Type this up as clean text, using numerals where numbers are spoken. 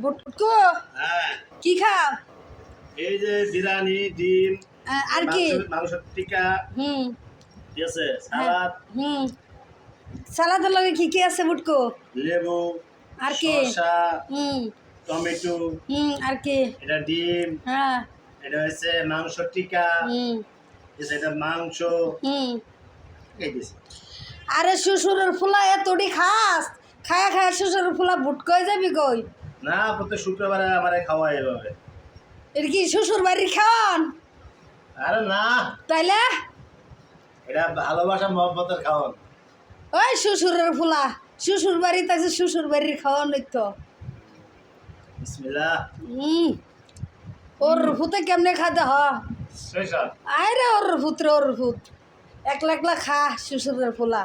বুটকো হ্যাঁ কি খাও? এই যে বিরিয়ানি ডিম আর কি? মাংসের টিকা হুম ঠিক আছে হ্যাঁ, সালাদ হুম সালাদের লগে কি আছে বুটকো? লেবু আর কি? শসা হুম টমেটো আর কি? এটা ডিম হ্যাঁ এটা হচ্ছে মাংস টিকা হুম ঠিক আছে এটা মাংস হুম এই দিছে আরে শ্বশুরের ফুলা এতটি খাস, খায়া খায়া শ্বশুরের ফুলা বুট কই যাবি কই? না প্রত্যেক শুক্রবারে আমারে খাওয়াই এভাবে এটা কি শ্বশুর বাড়ির খাওয়ান? আরে না তাইলে এটা ভালোবাসা মহব্বতের খাওয়ান ওই শ্বশুরের ফুলা শ্বশুর বাড়িতে আছে, শ্বশুর বাড়ির খাওয়ান তো। বিসমিল্লাহ হুম ওর ভূতে কেমনে খাতে হ? শেষা আয় রে ওর ভূত রে, ওর ভূত একলা একলা খা শ্বশুরের ফুলা।